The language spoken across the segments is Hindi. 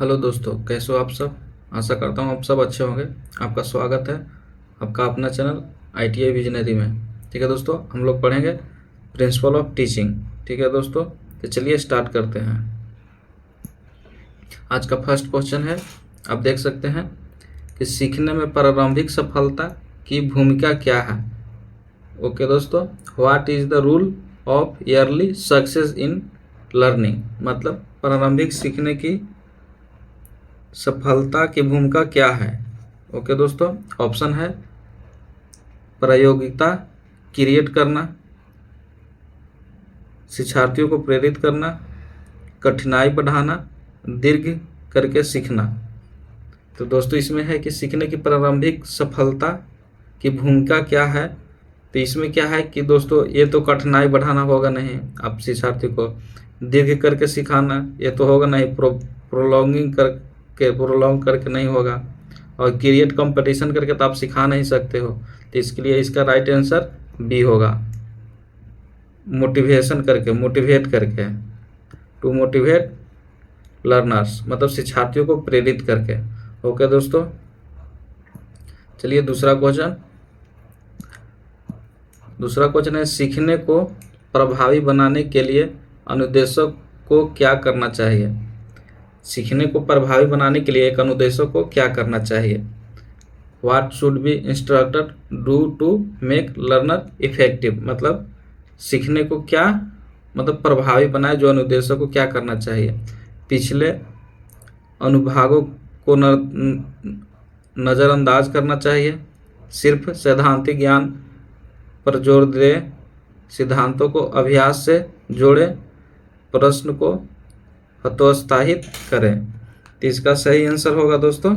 हेलो दोस्तों, कैसे हो आप सब। आशा करता हूँ आप सब अच्छे होंगे। आपका स्वागत है आपका अपना चैनल ITI विजनरी में। ठीक है दोस्तों, हम लोग पढ़ेंगे प्रिंसिपल ऑफ टीचिंग। ठीक है दोस्तों, तो चलिए स्टार्ट करते हैं। आज का फर्स्ट क्वेश्चन है, आप देख सकते हैं कि सीखने में प्रारंभिक सफलता की भूमिका क्या है। ओके दोस्तों, what is the rule of yearly success in learning, मतलब प्रारंभिक सीखने की सफलता की भूमिका क्या है। ओके दोस्तों, ऑप्शन है प्रायोगिकता क्रिएट करना, शिक्षार्थियों को प्रेरित करना, कठिनाई बढ़ाना, दीर्घ करके सीखना। तो दोस्तों इसमें है कि सीखने की प्रारंभिक सफलता की भूमिका क्या है। तो इसमें क्या है कि दोस्तों ये तो कठिनाई बढ़ाना होगा नहीं, आप शिक्षार्थियों को दीर्घ करके सिखाना ये तो होगा नहीं, प्रोलॉन्ग करके नहीं होगा, और क्रिएट कंपटीशन करके तो आप सिखा नहीं सकते हो। तो इसके लिए इसका राइट आंसर बी होगा, मोटिवेशन करके, मोटिवेट करके, टू मोटिवेट लर्नर्स, मतलब शिक्षार्थियों को प्रेरित करके। ओके दोस्तों, चलिए दूसरा क्वेश्चन है, सीखने को प्रभावी बनाने के लिए अनुदेशक को क्या करना चाहिए। सीखने को प्रभावी बनाने के लिए एक अनुदेशक को क्या करना चाहिए। What should be instructor do to make learner effective, मतलब सीखने को क्या मतलब प्रभावी बनाए, जो अनुदेशक को क्या करना चाहिए। पिछले अनुभागों को नज़रअंदाज करना चाहिए, सिर्फ सैद्धांतिक ज्ञान पर जोर दे, सिद्धांतों को अभ्यास से जोड़े, प्रश्न को हतोत्साहित करें। तो इसका सही आंसर होगा दोस्तों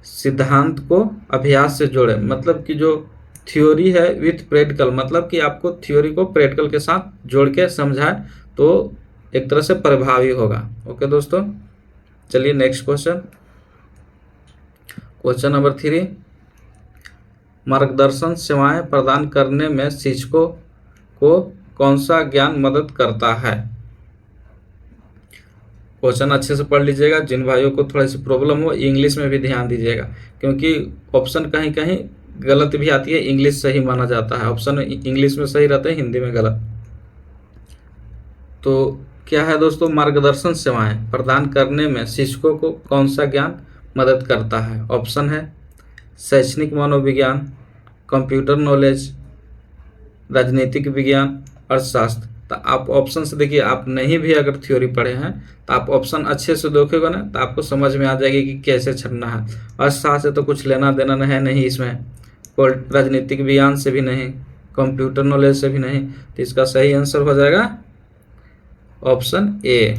सिद्धांत को अभ्यास से जोड़े, मतलब कि जो थ्योरी है विथ प्रैक्टिकल, मतलब कि आपको थ्योरी को प्रैक्टिकल के साथ जोड़ के समझाए तो एक तरह से प्रभावी होगा। ओके दोस्तों, चलिए नेक्स्ट क्वेश्चन नंबर 3, मार्गदर्शन सेवाएं प्रदान करने में शिक्षकों को कौन सा ज्ञान मदद करता है। क्वेश्चन अच्छे से पढ़ लीजिएगा, जिन भाइयों को थोड़ी सी प्रॉब्लम हो इंग्लिश में भी ध्यान दीजिएगा, क्योंकि ऑप्शन कहीं कहीं गलत भी आती है, इंग्लिश सही माना जाता है, ऑप्शन इंग्लिश में सही रहता है, हिंदी में गलत। तो क्या है दोस्तों, मार्गदर्शन सेवाएं प्रदान करने में शिक्षकों को कौन सा ज्ञान मदद करता है। ऑप्शन है शैक्षणिक मनोविज्ञान, कंप्यूटर नॉलेज, राजनीतिक विज्ञान, अर्थशास्त्र। तो आप ऑप्शन से देखिए, आप नहीं भी अगर थ्योरी पढ़े हैं तो आप ऑप्शन अच्छे से देखोगे ना तो आपको समझ में आ जाएगी कि कैसे छड़ना है। अर्थशास्त्र से तो कुछ लेना देना है नहीं इसमें, राजनीतिक विज्ञान से भी नहीं, कंप्यूटर नॉलेज से भी नहीं। तो इसका सही आंसर हो जाएगा ऑप्शन ए,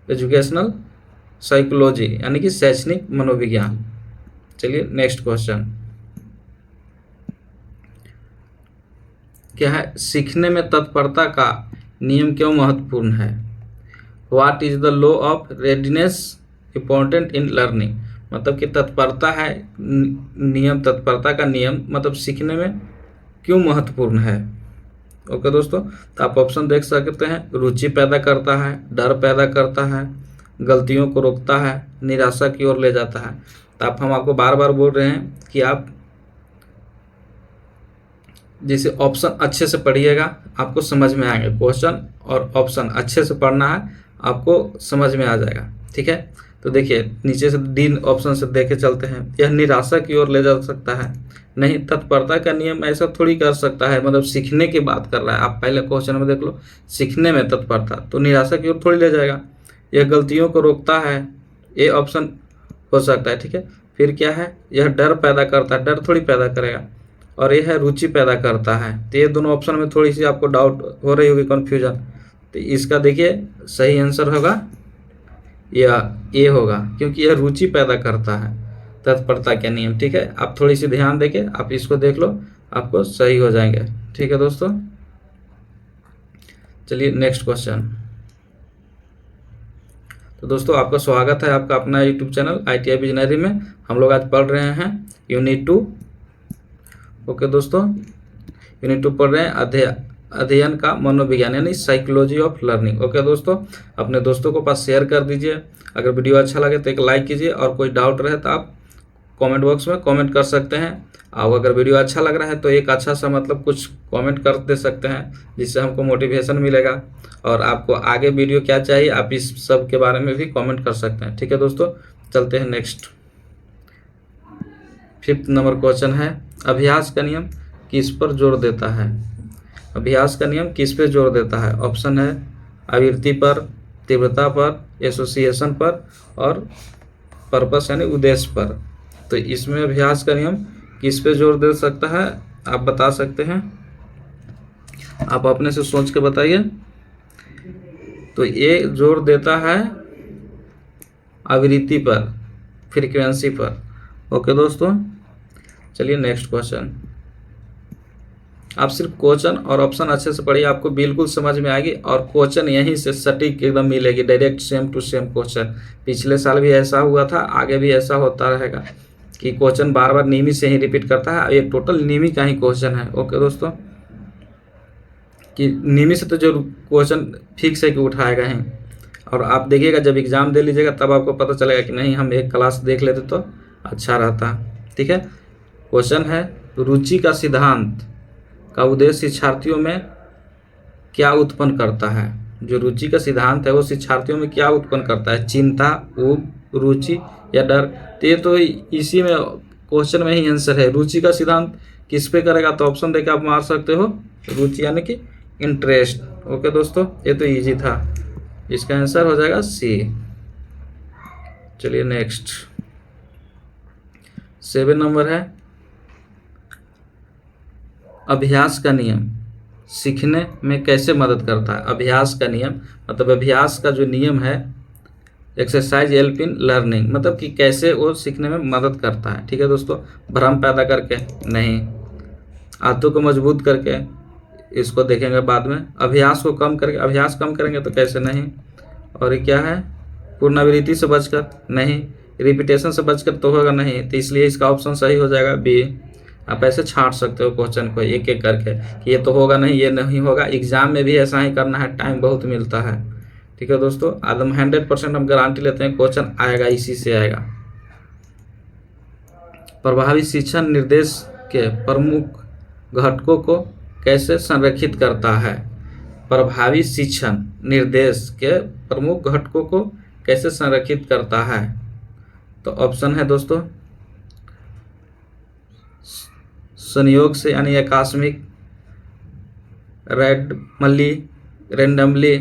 एजुकेशनल साइकोलॉजी, यानी कि शैक्षणिक मनोविज्ञान। चलिए नेक्स्ट क्वेश्चन क्या है, सीखने में तत्परता का नियम क्यों महत्वपूर्ण है। What is the law of readiness important in learning, मतलब कि तत्परता है नियम, तत्परता का नियम मतलब सीखने में क्यों महत्वपूर्ण है। ओके दोस्तों, तो आप ऑप्शन देख सकते हैं, रुचि पैदा करता है, डर पैदा करता है, गलतियों को रोकता है, निराशा की ओर ले जाता है। तो हम आपको बार बार बोल रहे हैं कि आप जैसे ऑप्शन अच्छे से पढ़िएगा आपको समझ में आएंगे, क्वेश्चन और ऑप्शन अच्छे से पढ़ना है आपको समझ में आ जाएगा। ठीक है, तो देखिए नीचे से डी ऑप्शन से देखे चलते हैं, यह निराशा की ओर ले जा सकता है। नहीं, तत्परता का नियम ऐसा थोड़ी कर सकता है, मतलब सीखने की बात कर रहा है। आप पहले क्वेश्चन में देख लो, सीखने में तत्परता, तो निराशा की ओर थोड़ी ले जाएगा। यह गलतियों को रोकता है, ये ऑप्शन हो सकता है। ठीक है, फिर क्या है, यह डर पैदा करता है, डर थोड़ी पैदा करेगा, और यह है रुचि पैदा करता है। तो ये दोनों ऑप्शन में थोड़ी सी आपको डाउट हो रही होगी, कन्फ्यूजन। तो इसका देखिए सही आंसर होगा या ए होगा, क्योंकि यह रुचि पैदा करता है तत्परता के नियम। ठीक है, आप थोड़ी सी ध्यान देके आप इसको देख लो, आपको सही हो जाएंगे। ठीक है दोस्तों, चलिए नेक्स्ट क्वेश्चन। तो दोस्तों आपका स्वागत है आपका अपना यूट्यूब चैनल ITI विजनरी में। हम लोग आज पढ़ रहे हैं यूनिट 2। ओके दोस्तों, यूनिट 2 पढ़ रहे हैं, अध्ययन का मनोविज्ञान यानी साइकोलॉजी ऑफ लर्निंग। ओके दोस्तों, अपने दोस्तों को पास शेयर कर दीजिए। अगर वीडियो अच्छा लगे तो एक लाइक कीजिए, और कोई डाउट रहे तो आप कमेंट बॉक्स में कमेंट कर सकते हैं। और अगर वीडियो अच्छा लग रहा है तो एक अच्छा सा मतलब कुछ कमेंट कर दे सकते हैं, जिससे हमको मोटिवेशन मिलेगा। और आपको आगे वीडियो क्या चाहिए आप इस सब के बारे में भी कमेंट कर सकते हैं। ठीक है दोस्तों, चलते हैं नेक्स्ट। 5th नंबर क्वेश्चन है, अभ्यास का नियम किस पर जोर देता है? अभ्यास का नियम किस पे जोर देता है? ऑप्शन है आवृत्ति पर, तीव्रता पर, एसोसिएशन पर और पर्पस यानी उद्देश्य पर। तो इसमें अभ्यास का नियम किस पे जोर दे सकता है आप बता सकते हैं? आप अपने से सोच के बताइए। तो ये जोर देता है आवृत्ति पर, फ्रीक्वेंसी पर। ओके दोस्तों, चलिए नेक्स्ट क्वेश्चन। आप सिर्फ क्वेश्चन और ऑप्शन अच्छे से पढ़िए, आपको बिल्कुल समझ में आएगी। और क्वेश्चन यहीं से सटीक एकदम मिलेगी, direct same to same question. पिछले साल भी ऐसा हुआ था, आगे भी ऐसा होता रहेगा कि क्वेश्चन बार बार नियमी से ही रिपीट करता है। ये टोटल नियमी का ही क्वेश्चन है। ओके दोस्तों, कि नियमी से तो जो क्वेश्चन फिक्स है कि उठाएगा ही। और आप देखिएगा जब एग्ज़ाम दे लीजिएगा तब आपको पता चलेगा कि नहीं हम एक क्लास देख लेते तो अच्छा रहता। ठीक है, क्वेश्चन है रुचि का सिद्धांत का उद्देश्य शिक्षार्थियों में क्या उत्पन्न करता है? जो रुचि का सिद्धांत है वो शिक्षार्थियों में क्या उत्पन्न करता है? चिंता, ऊब, रुचि या डर? तो इसी में क्वेश्चन में ही आंसर है। रुचि का सिद्धांत किस पे करेगा? तो ऑप्शन देके आप मार सकते हो, रुचि यानी कि इंटरेस्ट। ओके दोस्तों, ये तो इजी था, इसका आंसर हो जाएगा सी। चलिए नेक्स्ट 7 नंबर है, अभ्यास का नियम सीखने में कैसे मदद करता है? अभ्यास का नियम मतलब अभ्यास का जो नियम है, एक्सरसाइज हेल्प इन लर्निंग, मतलब कि कैसे वो सीखने में मदद करता है। ठीक है दोस्तों, भ्रम पैदा करके नहीं, आदतों को मजबूत करके, इसको देखेंगे बाद में। अभ्यास को कम करके, अभ्यास कम करेंगे तो कैसे नहीं। और ये क्या है? पुनरावृत्ति से बचकर नहीं, रिपीटेशन से बचकर तो होगा नहीं, तो इसलिए इसका ऑप्शन सही हो जाएगा बी। आप ऐसे छांट सकते हो क्वेश्चन को एक एक करके कि ये तो होगा नहीं, ये नहीं होगा। एग्जाम में भी ऐसा ही करना है, टाइम बहुत मिलता है। ठीक है दोस्तों, आदम 100% हम गारंटी लेते हैं क्वेश्चन आएगा, इसी से आएगा। प्रभावी शिक्षण निर्देश के प्रमुख घटकों को कैसे संरेखित करता है? प्रभावी शिक्षण निर्देश के प्रमुख घटकों को कैसे संरेखित करता है? तो ऑप्शन है दोस्तों संयोग से यानी आकस्मिक, रैंडमली,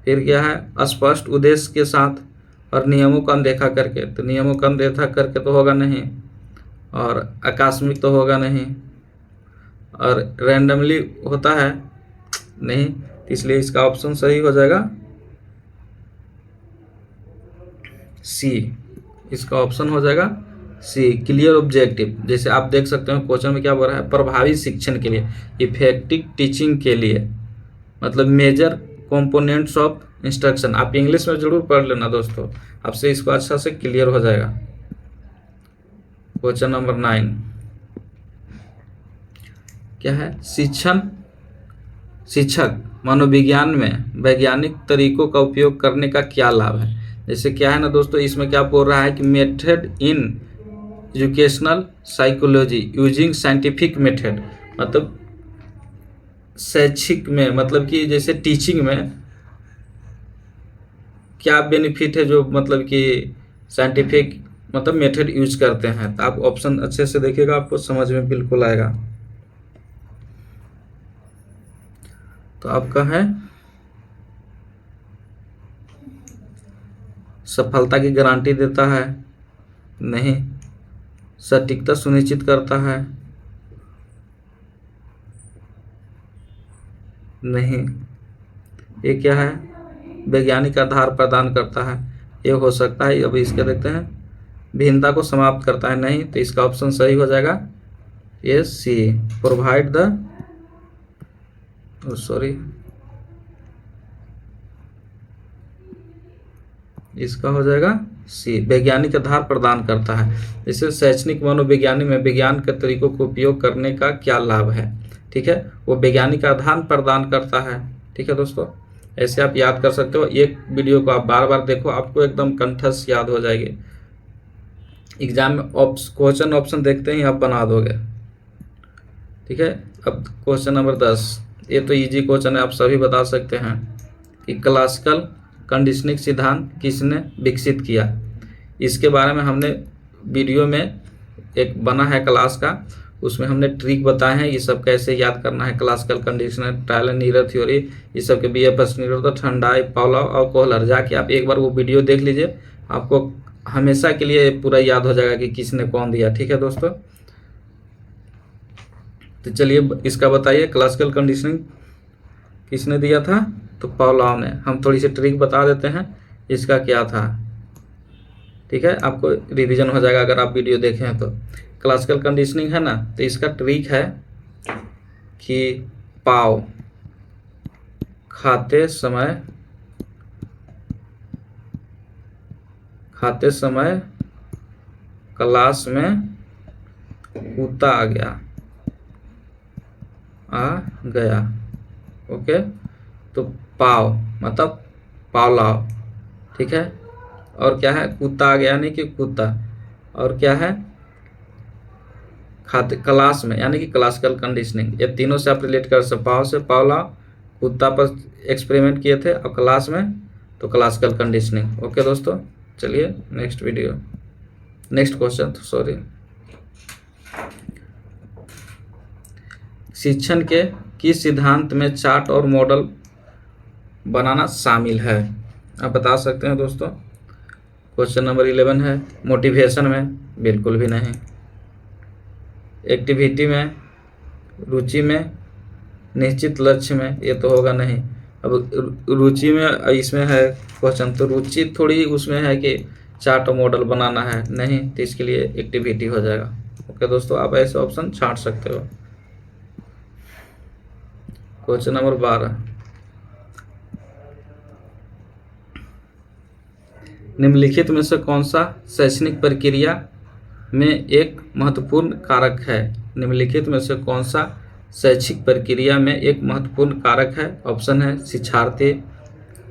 फिर क्या है स्पष्ट उद्देश्य के साथ, और नियमों का अनदेखा करके। तो नियमों का अनदेखा करके तो होगा नहीं, और आकस्मिक तो होगा नहीं, और रैंडमली होता है नहीं, इसलिए इसका ऑप्शन सही हो जाएगा सी। इसका ऑप्शन हो जाएगा सी, क्लियर ऑब्जेक्टिव। जैसे आप देख सकते हो क्वेश्चन में क्या बोल रहा है, प्रभावी शिक्षण के लिए, इफेक्टिव टीचिंग के लिए, मतलब मेजर कंपोनेंट्स ऑफ इंस्ट्रक्शन। आप इंग्लिश में जरूर पढ़ लेना दोस्तों, आपसे इसको अच्छा से क्लियर हो जाएगा। क्वेश्चन नंबर 9 क्या है? शिक्षक मनोविज्ञान में वैज्ञानिक तरीकों का उपयोग करने का क्या लाभ है? जैसे क्या है ना दोस्तों, इसमें क्या बोल रहा है कि method in educational psychology using scientific method, मतलब शैक्षिक में, मतलब कि जैसे टीचिंग में क्या बेनिफिट है जो मतलब कि साइंटिफिक मतलब मेथड यूज करते हैं। तो आप ऑप्शन अच्छे से देखिएगा, आपको समझ में बिल्कुल आएगा। तो आपका है सफलता की गारंटी देता है नहीं, सटीकता सुनिश्चित करता है नहीं, ये क्या है? वैज्ञानिक आधार प्रदान करता है, ये हो सकता है। अभी इसके देखते हैं, भिन्नता को समाप्त करता है नहीं, तो इसका ऑप्शन सही हो जाएगा ये सी, प्रोवाइड द इसका हो जाएगा सी, वैज्ञानिक आधार प्रदान करता है। जैसे शैक्षणिक मनोविज्ञानी में विज्ञान के तरीकों को उपयोग करने का क्या लाभ है? ठीक है, वो वैज्ञानिक आधार प्रदान करता है। ठीक है दोस्तों, ऐसे आप याद कर सकते हो। एक वीडियो को आप बार बार देखो, आपको एकदम कंठस्थ याद हो जाएगी। एग्जाम में क्वेश्चन ऑप्शन देखते ही आप बना दोगे। ठीक है, अब क्वेश्चन नंबर 10, ये तो इजी क्वेश्चन है, आप सभी बता सकते हैं कि क्लासिकल कंडीशनिंग सिद्धांत किसने विकसित किया। इसके बारे में हमने वीडियो में एक बना है क्लास का, उसमें हमने ट्रिक बताए हैं, ये सब कैसे याद करना है। Classical conditioner, trial and error theory, ये सब के BFS ठंडाई, पावलोव और कोहलर, जाके आप एक बार वो वीडियो देख लीजिए, आपको हमेशा के लिए पूरा याद हो जाएगा कि किसने कौन दिया। ठीक है दोस्तों, तो चलिए इसका बताइए, क्लासिकल कंडीशनिंग किसने दिया था, तो पावलोव ने। हम थोड़ी सी ट्रिक बता देते हैं इसका क्या था। ठीक है, आपको रिवीजन हो जाएगा अगर आप वीडियो देखें तो। क्लासिकल कंडीशनिंग है ना, तो इसका ट्रिक है कि पाव खाते समय क्लास में कुत्ता आ गया। ओके, तो पाव मतलब पावलोव। ठीक है, और क्या है, कुत्ता आ गया यानी कि कुत्ता, और क्या है, खाते क्लास में यानी कि क्लासिकल कंडीशनिंग। ये तीनों से आप रिलेट कर सकते, पाव से पावलोव, कुत्ता पर एक्सपेरिमेंट किए थे, और क्लास में तो क्लासिकल कंडीशनिंग। ओके दोस्तों, चलिए नेक्स्ट क्वेश्चन, सॉरी। शिक्षण के किस सिद्धांत में चार्ट और मॉडल बनाना शामिल है, आप बता सकते हैं दोस्तों। क्वेश्चन नंबर 11 है। मोटिवेशन में बिल्कुल भी नहीं, एक्टिविटी में, रुचि में, निश्चित लक्ष्य में, ये तो होगा नहीं। अब रुचि में इसमें है क्वेश्चन, तो रुचि थोड़ी उसमें है कि चार्ट और मॉडल बनाना है, नहीं, तो इसके लिए एक्टिविटी हो जाएगा। ओके दोस्तों, आप ऐसे ऑप्शन छांट सकते हो। क्वेश्चन नंबर 12, निम्नलिखित में से कौन सा शैक्षणिक प्रक्रिया में एक महत्वपूर्ण कारक है। निम्नलिखित में से कौन सा शैक्षिक प्रक्रिया में एक महत्वपूर्ण कारक है। ऑप्शन है शिक्षार्थी,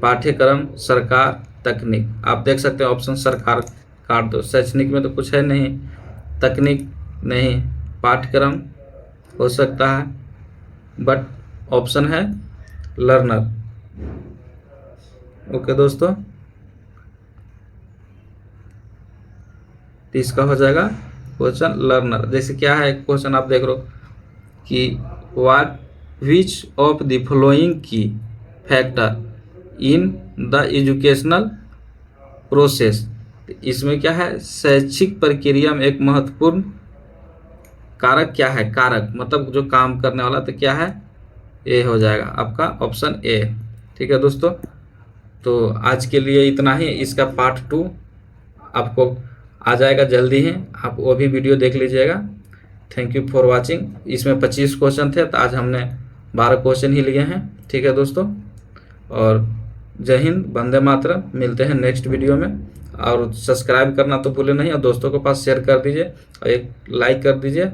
पाठ्यक्रम, सरकार, तकनीक। आप देख सकते हैं ऑप्शन सरकार काट दो, शैक्षणिक में तो कुछ है नहीं, तकनीक नहीं, पाठ्यक्रम हो सकता है, बट ऑप्शन है लर्नर। ओके दोस्तों, तो इसका हो जाएगा क्वेश्चन लर्नर। जैसे क्या है क्वेश्चन, आप देख रहे हो कि विच ऑफ द फॉलोइंग की factor in the educational process. इसमें क्या है, शैक्षिक प्रक्रिया में एक महत्वपूर्ण कारक क्या है, कारक मतलब जो काम करने वाला, तो क्या है, ए हो जाएगा आपका ऑप्शन ए। ठीक है दोस्तों, तो आज के लिए इतना ही। इसका पार्ट 2 आपको आ जाएगा जल्दी ही, आप वो भी वीडियो देख लीजिएगा। Thank you for watching. इसमें 25 क्वेश्चन थे, तो आज हमने 12 क्वेश्चन ही लिए हैं। ठीक है दोस्तों, और जय हिंद, वंदे मातरम। मिलते हैं नेक्स्ट वीडियो में, और सब्सक्राइब करना तो भूले नहीं, और दोस्तों के पास शेयर कर दीजिए और एक लाइक कर दीजिए।